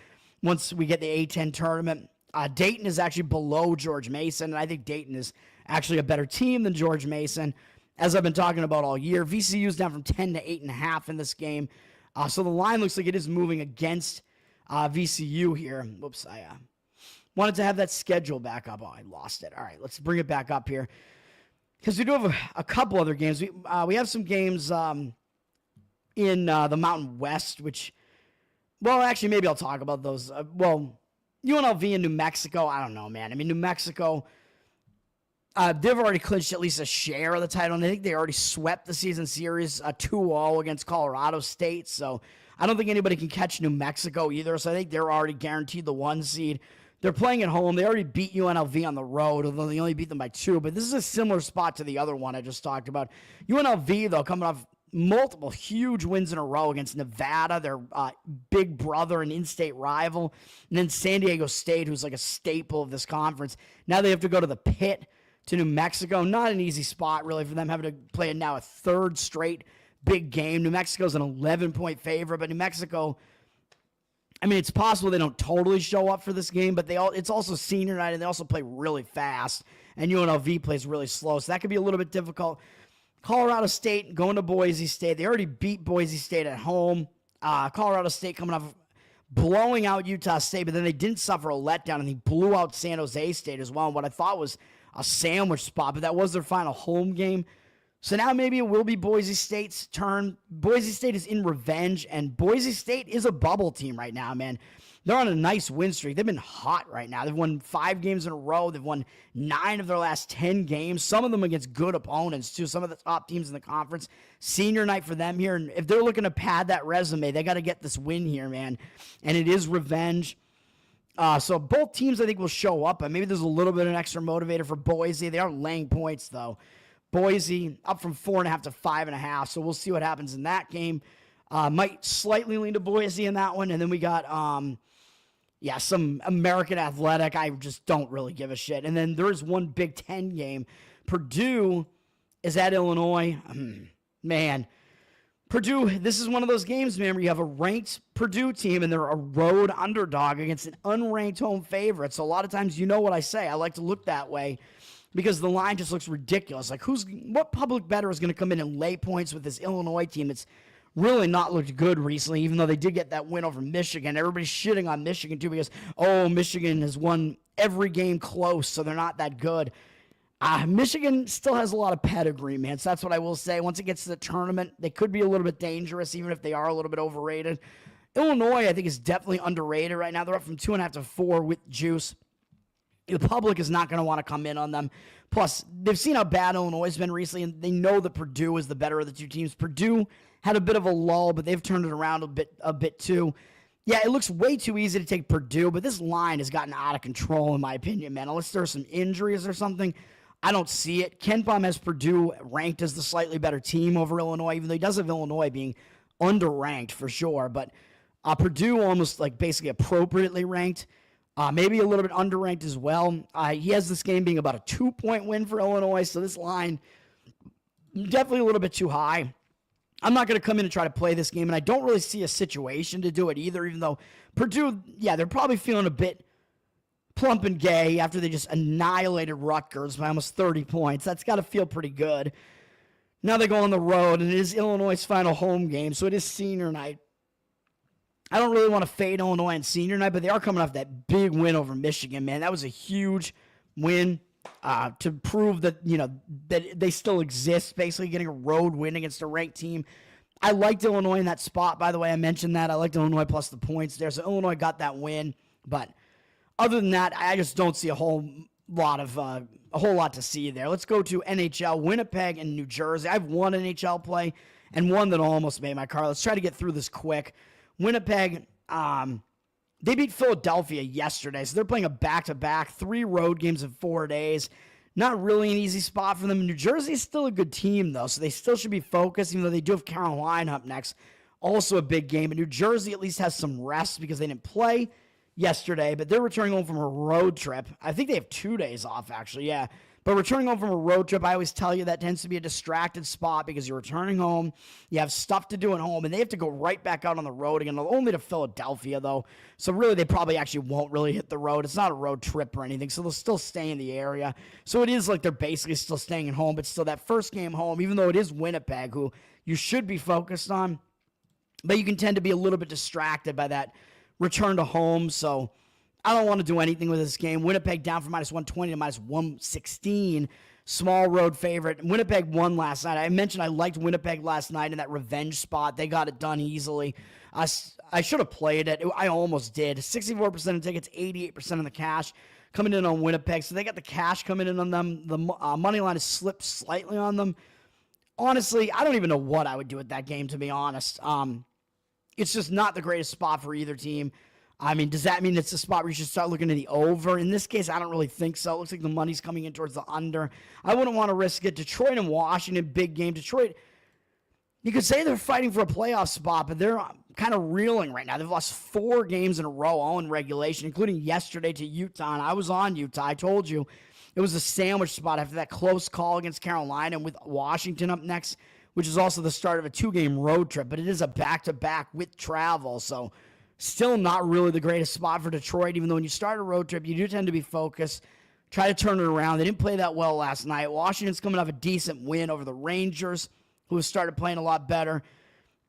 once we get the A10 tournament. Dayton is actually below George Mason, and I think Dayton is actually a better team than George Mason, as I've been talking about all year. VCU is down from 10 to 8.5 in this game. So the line looks like it is moving against VCU here. Whoops, I wanted to have that schedule back up. Oh, I lost it. All right, let's bring it back up here. Because we do have a couple other games. We have some games in the Mountain West, which, well, actually, maybe I'll talk about those. UNLV and New Mexico, I don't know, man. I mean, New Mexico, they've already clinched at least a share of the title, and I think they already swept the season series 2-0 against Colorado State. So I don't think anybody can catch New Mexico either. So I think they're already guaranteed the 1 seed. They're playing at home. They already beat UNLV on the road, although they only beat them by 2. But this is a similar spot to the other one I just talked about. UNLV, though, coming off multiple huge wins in a row against Nevada, their big brother and in-state rival, and then San Diego State, who's like a staple of this conference. Now they have to go to the pit to New Mexico. Not an easy spot, really, for them having to play now a third straight big game. New Mexico's an 11-point favorite, but New Mexico, I mean, it's possible they don't totally show up for this game, but it's also senior night, and they also play really fast, and UNLV plays really slow, so that could be a little bit difficult. Colorado State going to Boise State. They already beat Boise State at home. Colorado State coming off blowing out Utah State, but then they didn't suffer a letdown, and they blew out San Jose State as well, in what I thought was a sandwich spot, but that was their final home game. So now maybe it will be Boise State's turn. Boise State is in revenge, and Boise State is a bubble team right now, man. They're on a nice win streak. They've been hot right now. They've won 5 games in a row. They've won 9 of their last 10 games, some of them against good opponents, too, some of the top teams in the conference. Senior night for them here, and if they're looking to pad that resume, they got to get this win here, man, and it is revenge. So both teams, I think, will show up, and maybe there's a little bit of an extra motivator for Boise. They aren't laying points, though. Boise up from 4.5 to 5.5, so we'll see what happens in that game. Might slightly lean to Boise in that one, and then we got some American Athletic. I just don't really give a shit. And then there's one Big Ten game. Purdue is at Illinois. Man, Purdue, this is one of those games, man, where you have a ranked Purdue team and they're a road underdog against an unranked home favorite. So a lot of times, you know what I say. I like to look that way because the line just looks ridiculous. Like, what public bettor is going to come in and lay points with this Illinois team? It's really not looked good recently, even though they did get that win over Michigan. Everybody's shitting on Michigan, too, because, Michigan has won every game close, so they're not that good. Michigan still has a lot of pedigree, man, so that's what I will say. Once it gets to the tournament, they could be a little bit dangerous, even if they are a little bit overrated. Illinois, I think, is definitely underrated right now. They're up from 2.5 to 4 with juice. The public is not going to want to come in on them. Plus, they've seen how bad Illinois has been recently, and they know that Purdue is the better of the two teams. Purdue had a bit of a lull, but they've turned it around a bit too. Yeah, it looks way too easy to take Purdue, but this line has gotten out of control, in my opinion, man. Unless there are some injuries or something, I don't see it. KenPom has Purdue ranked as the slightly better team over Illinois, even though he does have Illinois being underranked for sure. But Purdue almost like basically appropriately ranked. Maybe a little bit underranked as well. He has this game being about a 2-point win for Illinois, so this line definitely a little bit too high. I'm not going to come in and try to play this game, and I don't really see a situation to do it either, even though Purdue, yeah, they're probably feeling a bit plump and gay after they just annihilated Rutgers by almost 30 points. That's got to feel pretty good. Now they go on the road, and it is Illinois' final home game, so it is senior night. I don't really want to fade Illinois on senior night, but they are coming off that big win over Michigan, man. That was a huge win to prove that, that they still exist, basically getting a road win against a ranked team. I liked Illinois in that spot, by the way. I mentioned that. I liked Illinois plus the points there, so Illinois got that win. But other than that, I just don't see a whole lot to see there. Let's go to NHL, Winnipeg and New Jersey. I have one NHL play and one that almost made my car. Let's try to get through this quick. Winnipeg, they beat Philadelphia yesterday, so they're playing a back-to-back, 3 road games in 4 days. Not really an easy spot for them. New Jersey is still a good team, though, so they still should be focused, even though they do have Carolina up next. Also a big game, but New Jersey at least has some rest because they didn't play yesterday, but they're returning home from a road trip. I think they have 2 days off, actually, yeah. But returning home from a road trip, I always tell you that tends to be a distracted spot because you're returning home, you have stuff to do at home, and they have to go right back out on the road again, only to Philadelphia, though. So really, they probably actually won't really hit the road. It's not a road trip or anything, so they'll still stay in the area. So it is like they're basically still staying at home, but still that first game home, even though it is Winnipeg, who you should be focused on, but you can tend to be a little bit distracted by that return to home, so I don't want to do anything with this game. Winnipeg down from -120 to -116. Small road favorite. Winnipeg won last night. I mentioned I liked Winnipeg last night in that revenge spot. They got it done easily. I should have played it. I almost did. 64% of tickets, 88% of the cash coming in on Winnipeg. So they got the cash coming in on them. The money line has slipped slightly on them. Honestly, I don't even know what I would do with that game, to be honest. It's just not the greatest spot for either team. I mean, does that mean it's a spot where you should start looking at the over? In this case, I don't really think so. It looks like the money's coming in towards the under. I wouldn't want to risk it. Detroit and Washington, big game. Detroit, you could say they're fighting for a playoff spot, but they're kind of reeling right now. They've lost 4 games in a row, all in regulation, including yesterday to Utah. And I was on Utah. I told you it was a sandwich spot after that close call against Carolina, and with Washington up next, which is also the start of a 2-game road trip. But it is a back-to-back with travel, so still not really the greatest spot for Detroit, even though when you start a road trip, you do tend to be focused, try to turn it around. They didn't play that well last night. Washington's coming off a decent win over the Rangers, who have started playing a lot better.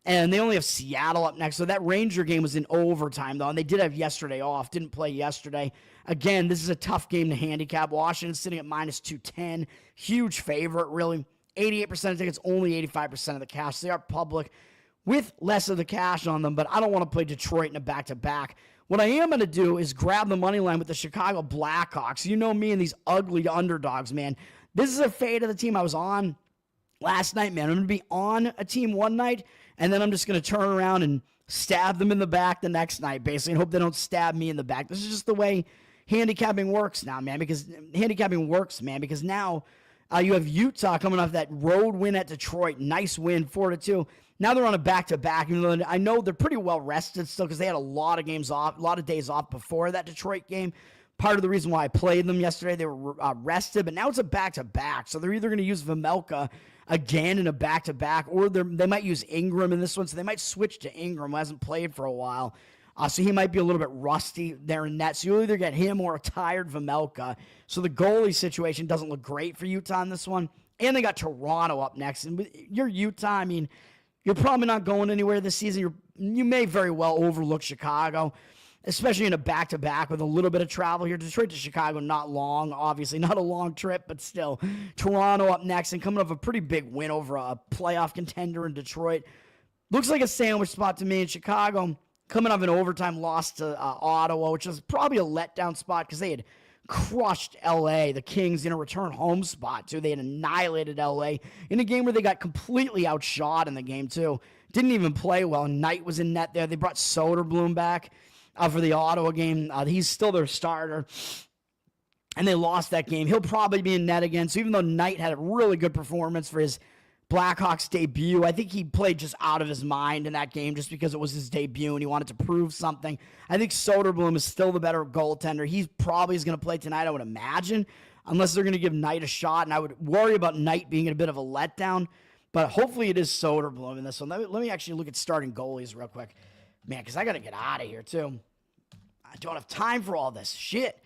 And they only have Seattle up next. So that Ranger game was in overtime, though, and they did have yesterday off. Didn't play yesterday. Again, this is a tough game to handicap. Washington's sitting at -210. Huge favorite, really. 88% of tickets, only 85% of the cash. They are public with less of the cash on them, but I don't want to play Detroit in a back-to-back. What I am going to do is grab the money line with the Chicago Blackhawks. You know me and these ugly underdogs, man. This is a fade of the team I was on last night, man. I'm going to be on a team one night, and then I'm just going to turn around and stab them in the back the next night, basically, and hope they don't stab me in the back. This is just the way handicapping works now, man, because now you have Utah coming off that road win at Detroit. Nice win, 4-2. Now they're on a back-to-back. Even though I know they're pretty well rested still because they had a lot of games off, a lot of days off before that Detroit game. Part of the reason why I played them yesterday, they were rested, but now it's a back-to-back. So they're either going to use Vejmelka again in a back-to-back, or they might use Ingram in this one. So they might switch to Ingram, who hasn't played for a while. So he might be a little bit rusty there in net. So you'll either get him or a tired Vejmelka. So the goalie situation doesn't look great for Utah in this one. And they got Toronto up next. And with your Utah, I mean, you're probably not going anywhere this season. You may very well overlook Chicago, especially in a back-to-back with a little bit of travel here. Detroit to Chicago, not long, obviously. Not a long trip, but still. Toronto up next and coming off a pretty big win over a playoff contender in Detroit. Looks like a sandwich spot to me in Chicago. Coming off an overtime loss to Ottawa, which was probably a letdown spot because they had crushed L.A., the Kings, in a return home spot, too. They had annihilated L.A. in a game where they got completely outshot in the game, too. Didn't even play well. Knight was in net there. They brought Soderblom back for the Ottawa game. He's still their starter. And they lost that game. He'll probably be in net again. So even though Knight had a really good performance for his Blackhawks debut, I think he played just out of his mind in that game just because it was his debut and he wanted to prove something. I think Soderblom is still the better goaltender. He probably is going to play tonight, I would imagine, unless they're going to give Knight a shot. And I would worry about Knight being a bit of a letdown. But hopefully it is Soderblom in this one. Let me actually look at starting goalies real quick. Man, because I got to get out of here, too. I don't have time for all this shit.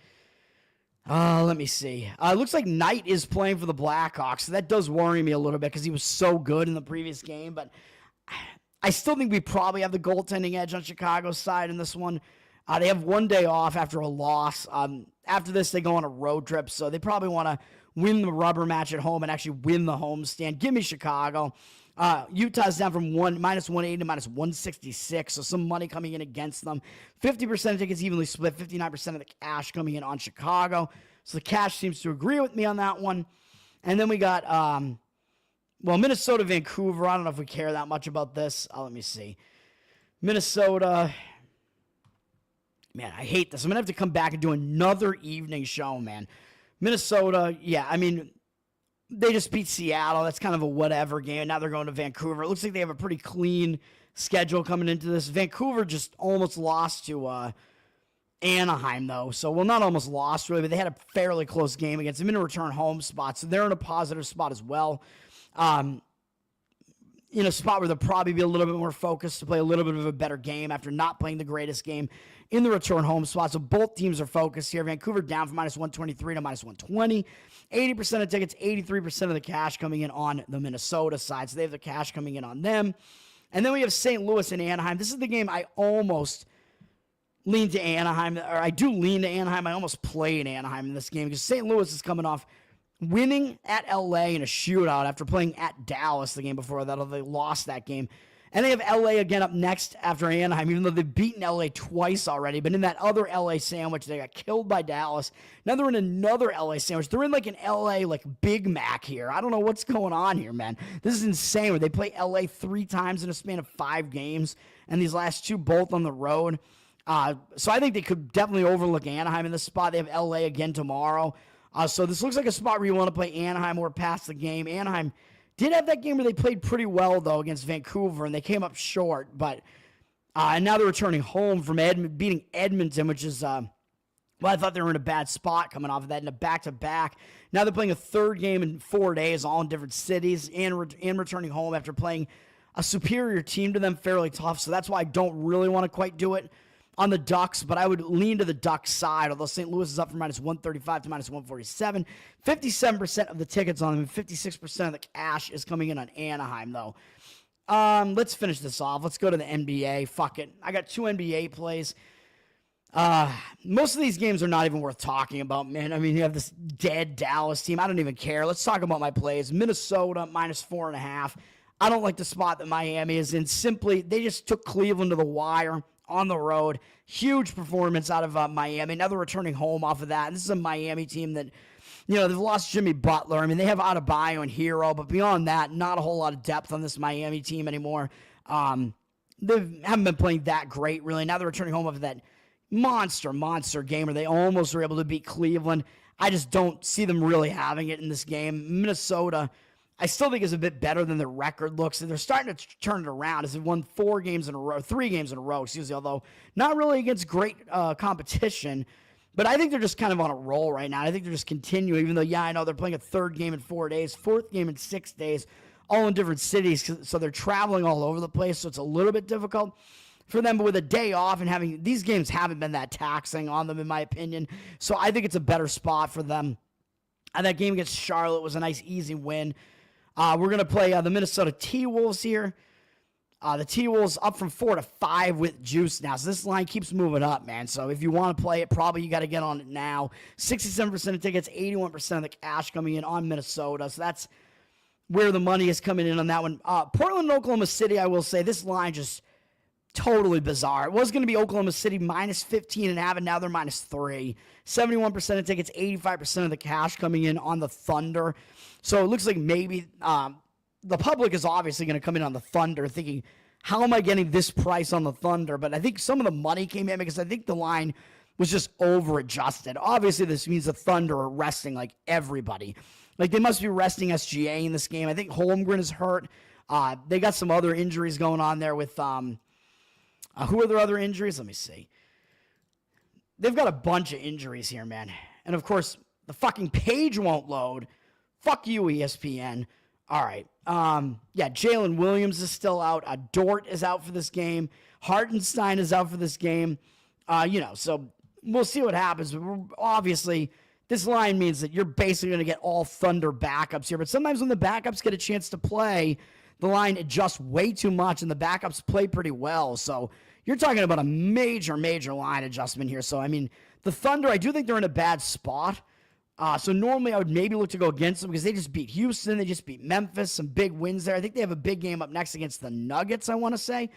Let me see. It looks like Knight is playing for the Blackhawks, so that does worry me a little bit because he was so good in the previous game. But I still think we probably have the goaltending edge on Chicago's side in this one. They have one day off after a loss. After this, they go on a road trip, so they probably want to win the rubber match at home and actually win the homestand. Give me Chicago. Utah's down from minus 180 to minus 166, so some money coming in against them. 50% of tickets evenly split, 59% of the cash coming in on Chicago. So the cash seems to agree with me on that one. And then we got, Minnesota, Vancouver. I don't know if we care that much about this. Let me see. Minnesota. Man, I hate this. I'm going to have to come back and do another evening show, man. Minnesota, yeah, I mean, they just beat Seattle. That's kind of a whatever game. Now they're going to Vancouver. It looks like they have a pretty clean schedule coming into this. Vancouver just almost lost to Anaheim, though. So, well, not almost lost, really, but they had a fairly close game against them in a return home spot. So they're in a positive spot as well. In a spot where they'll probably be a little bit more focused to play a little bit of a better game after not playing the greatest game in the return home spot. So both teams are focused here. Vancouver down from minus 123 to minus 120. 80% of tickets, 83% of the cash coming in on the Minnesota side. So they have the cash coming in on them. And then we have St. Louis and Anaheim. This is the game I almost lean to Anaheim, or I do lean to Anaheim. I almost played Anaheim in this game because St. Louis is coming off winning at LA in a shootout after playing at Dallas the game before that, although they lost that game. And they have LA again up next after Anaheim, even though they've beaten LA twice already. But in that other LA sandwich, they got killed by Dallas. Now they're in another LA sandwich. They're in like an LA like Big Mac here. I don't know what's going on here, man. This is insane. Where they play LA 3 times in a span of 5 games, and these last 2 both on the road. So I think they could definitely overlook Anaheim in this spot. They have LA again tomorrow. So this looks like a spot where you want to play Anaheim or pass the game. Anaheim did have that game where they played pretty well, though, against Vancouver, and they came up short. But and now they're returning home from beating Edmonton, which is, I thought they were in a bad spot coming off of that in a back-to-back. Now they're playing a third game in 4 days, all in different cities, and returning home after playing a superior team to them, fairly tough. So that's why I don't really want to quite do it on the Ducks, but I would lean to the Ducks side, although St. Louis is up from minus 135 to minus 147. 57% of the tickets on them, and 56% of the cash is coming in on Anaheim, though. Let's finish this off. Let's go to the NBA. Fuck it. I got 2 NBA plays. Most of these games are not even worth talking about, man. I mean, you have this dead Dallas team. I don't even care. Let's talk about my plays. Minnesota, minus 4.5. I don't like the spot that Miami is in. Simply, they just took Cleveland to the wire on the road. Huge performance out of Miami. Now they're returning home off of that. And this is a Miami team that, they've lost Jimmy Butler. I mean, they have Adebayo and Hero, but beyond that, not a whole lot of depth on this Miami team anymore. They haven't been playing that great, really. Now they're returning home off of that monster game where they almost were able to beat Cleveland. I just don't see them really having it in this game. Minnesota, I still think is a bit better than their record looks, and they're starting to turn it around as they've won 3 games in a row, although not really against great competition. But I think they're just kind of on a roll right now. I think they're just continuing, even though, I know they're playing a 3rd game in 4 days, 4th game in 6 days, all in different cities, so they're traveling all over the place, so it's a little bit difficult for them. But with a day off and having, these games haven't been that taxing on them, in my opinion, so I think it's a better spot for them. And that game against Charlotte was a nice, easy win. We're going to play the Minnesota T-Wolves here. The T-Wolves up from 4 to 5 with juice now. So this line keeps moving up, man. So if you want to play it, probably you got to get on it now. 67% of tickets, 81% of the cash coming in on Minnesota. So that's where the money is coming in on that one. Portland and Oklahoma City, I will say, this line just totally bizarre. It was going to be Oklahoma City minus 15.5, and now they're minus 3. 71% of tickets, 85% of the cash coming in on the Thunder. So it looks like maybe the public is obviously going to come in on the Thunder thinking, how am I getting this price on the Thunder? But I think some of the money came in because I think the line was just over-adjusted. Obviously, this means the Thunder are resting like everybody. Like, they must be resting SGA in this game. I think Holmgren is hurt. They got some other injuries going on there with, who are their other injuries? Let me see. They've got a bunch of injuries here, man. And, of course, the fucking page won't load. Fuck you, ESPN. All right. Jalen Williams is still out. Dort is out for this game. Hartenstein is out for this game. So we'll see what happens. Obviously, this line means that you're basically going to get all Thunder backups here. But sometimes when the backups get a chance to play, the line adjusts way too much, and the backups play pretty well. So you're talking about a major, major line adjustment here. So, I mean, the Thunder, I do think they're in a bad spot. So normally I would maybe look to go against them because they just beat Houston. They just beat Memphis. Some big wins there. I think they have a big game up next against the Nuggets, I want to say.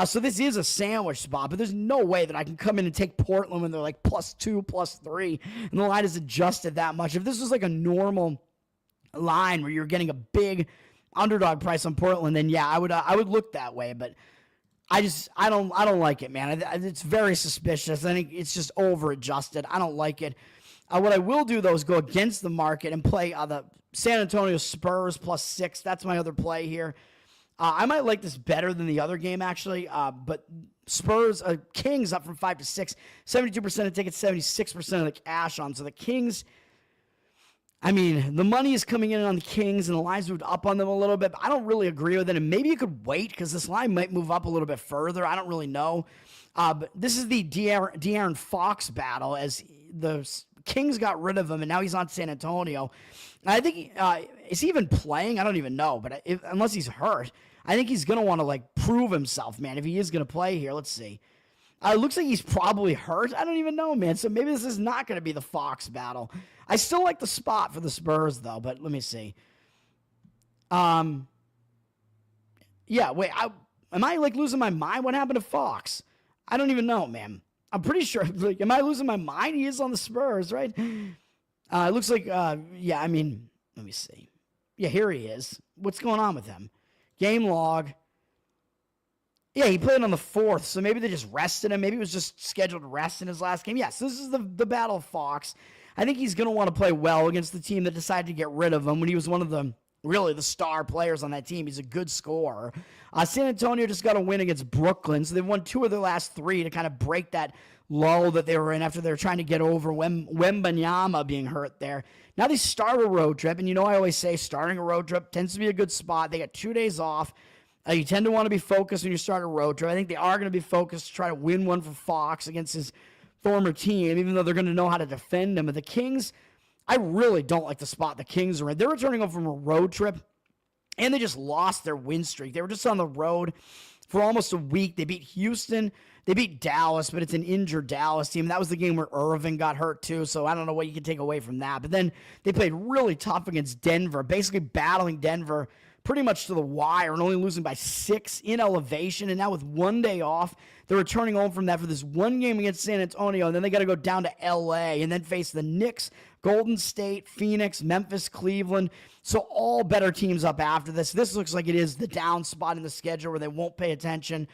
So this is a sandwich spot, but there's no way that I can come in and take Portland when they're like +2, +3, and the line is adjusted that much. If this was like a normal line where you're getting a big underdog price on Portland, then yeah, I would look that way. But I don't like it, man. It's very suspicious. I think it's just over adjusted. I don't like it. What I will do, though, is go against the market and play the San Antonio Spurs +6. That's my other play here. I might like this better than the other game, actually. But Spurs, Kings up from 5 to 6. 72% of tickets, 76% of the cash on. So the Kings, I mean, the money is coming in on the Kings, and the line's moved up on them a little bit. But I don't really agree with it. And maybe you could wait because this line might move up a little bit further. I don't really know. But this is the De'Aaron Fox battle as the Kings got rid of him, and now he's on San Antonio. And I think, is he even playing? I don't even know, but unless he's hurt, I think he's going to want to, prove himself, man, if he is going to play here. Let's see. It looks like he's probably hurt. I don't even know, man. So maybe this is not going to be the Fox battle. I still like the spot for the Spurs, though, but let me see. Wait, am I, losing my mind? What happened to Fox? I don't even know, man. I'm pretty sure, am I losing my mind? He is on the Spurs, right? It looks like, let me see. Yeah, here he is. What's going on with him? Game log. Yeah, he played on the 4th, so maybe they just rested him. Maybe it was just scheduled rest in his last game. Yes, this is the battle of Fox. I think he's going to want to play well against the team that decided to get rid of him when he was one of the star players on that team. He's a good scorer. San Antonio just got a win against Brooklyn, so they've won 2 of their last 3 to kind of break that lull that they were in after they were trying to get over Wembanyama being hurt there. Now they start a road trip, and I always say starting a road trip tends to be a good spot. They got 2 days off. You tend to want to be focused when you start a road trip. I think they are going to be focused to try to win one for Fox against his former team, even though they're going to know how to defend him. But the Kings, I really don't like the spot the Kings are in. They're returning home from a road trip, and they just lost their win streak. They were just on the road for almost a week. They beat Houston. They beat Dallas, but it's an injured Dallas team. That was the game where Irving got hurt, too, so I don't know what you can take away from that. But then they played really tough against Denver, basically battling Denver pretty much to the wire and only losing by 6 in elevation. And now with 1 day off, they're returning home from that for this one game against San Antonio, and then they got to go down to L.A. and then face the Knicks, Golden State, Phoenix, Memphis, Cleveland. So all better teams up after this. This looks like it is the down spot in the schedule where they won't pay attention.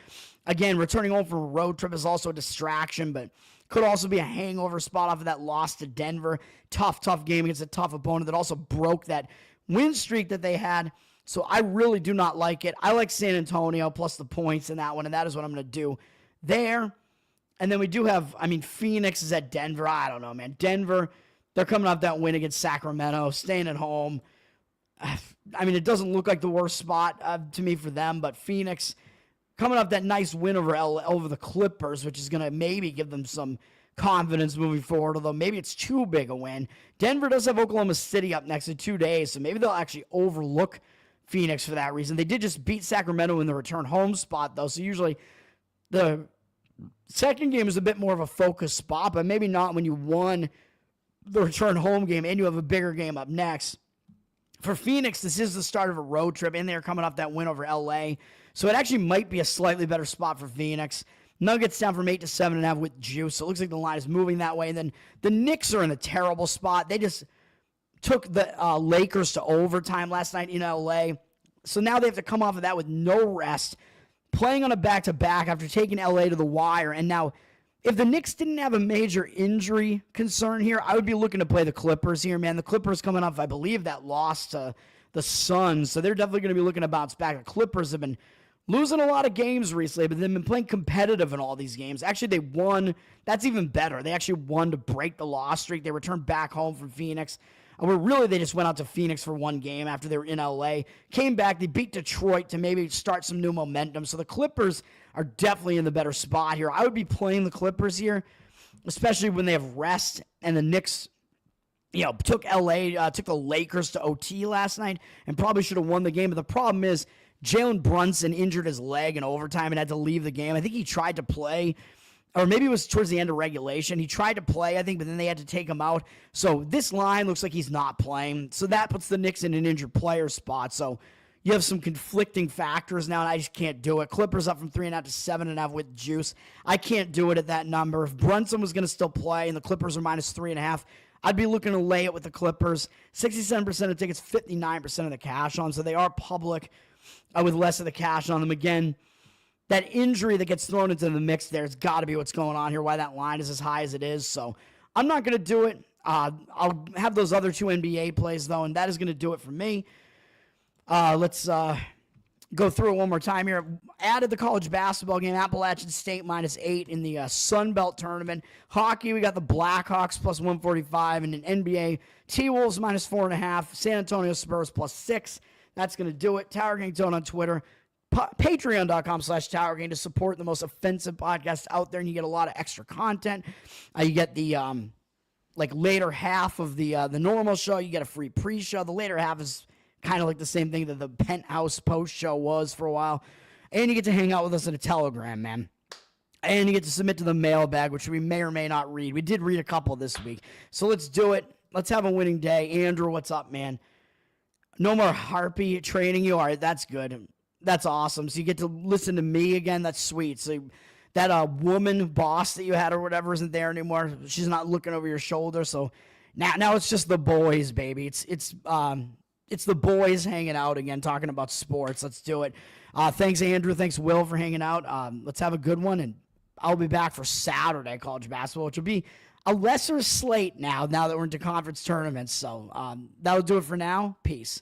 Again, returning home from a road trip is also a distraction, but could also be a hangover spot off of that loss to Denver. Tough game against a tough opponent that also broke that win streak that they had. So I really do not like it. I like San Antonio plus the points in that one, and that is what I'm going to do there. And then we do have, Phoenix is at Denver. I don't know, man. Denver, they're coming off that win against Sacramento, staying at home. It doesn't look like the worst spot to me for them, but Phoenix coming off that nice win over the Clippers, which is going to maybe give them some confidence moving forward, although maybe it's too big a win. Denver does have Oklahoma City up next in 2 days, so maybe they'll actually overlook Phoenix for that reason. They did just beat Sacramento in the return home spot, though, so usually the second game is a bit more of a focus spot, but maybe not when you won the return home game and you have a bigger game up next. For Phoenix, this is the start of a road trip, and they're coming off that win over LA, so it actually might be a slightly better spot for Phoenix. Nuggets down from 8 to 7.5 with juice, so it looks like the line is moving that way. And then the Knicks are in a terrible spot. They just took the Lakers to overtime last night in LA, so now they have to come off of that with no rest, playing on a back-to-back after taking LA to the wire. And now, if the Knicks didn't have a major injury concern here, I would be looking to play the Clippers here, man. The Clippers coming off, I believe, that loss to the Suns, so they're definitely going to be looking to bounce back. The Clippers have been losing a lot of games recently, but they've been playing competitive in all these games. Actually, they won. That's even better. They actually won to break the loss streak. They returned back home from Phoenix. Where really they just went out to Phoenix for one game after they were in LA. Came back, they beat Detroit to maybe start some new momentum. So the Clippers are definitely in the better spot here. I would be playing the Clippers here, especially when they have rest. And the Knicks, took the Lakers to OT last night and probably should have won the game. But the problem is Jalen Brunson injured his leg in overtime and had to leave the game. I think he tried to play, or maybe it was towards the end of regulation. He tried to play, I think, but then they had to take him out. So this line looks like he's not playing. So that puts the Knicks in an injured player spot. So you have some conflicting factors now, and I just can't do it. Clippers up from 3.5 to 7.5 with juice. I can't do it at that number. If Brunson was going to still play and the Clippers are minus 3.5, I'd be looking to lay it with the Clippers. 67% of tickets, 59% of the cash on. So they are public with less of the cash on them. Again, that injury that gets thrown into the mix there, it's got to be what's going on here, why that line is as high as it is. So I'm not going to do it. I'll have those other two NBA plays, though, and that is going to do it for me. Let's go through it one more time here. Added the college basketball game, Appalachian State minus 8 in the Sun Belt tournament. Hockey, we got the Blackhawks plus 145, and in NBA, T-Wolves minus 4.5, San Antonio Spurs plus 6. That's going to do it. Tower Gang Tone on Twitter. Patreon.com/TowerGain to support the most offensive podcast out there, and you get a lot of extra content. You get the later half of the normal show. You get a free pre-show. The later half is kind of like the same thing that the Penthouse post show was for a while. And you get to hang out with us in a Telegram, man. And you get to submit to the mailbag, which we may or may not read. We did read a couple this week. So let's do it. Let's have a winning day. Andrew, what's up, man? No more Harpy training you. All right, that's good. That's awesome. So you get to listen to me again. That's sweet. So that woman boss that you had or whatever isn't there anymore. She's not looking over your shoulder. So now it's just the boys, baby. It's the boys hanging out again, talking about sports. Let's do it. Thanks, Andrew. Thanks, Will, for hanging out. Let's have a good one, and I'll be back for Saturday college basketball, which will be a lesser slate now that we're into conference tournaments. So that'll do it for now. Peace.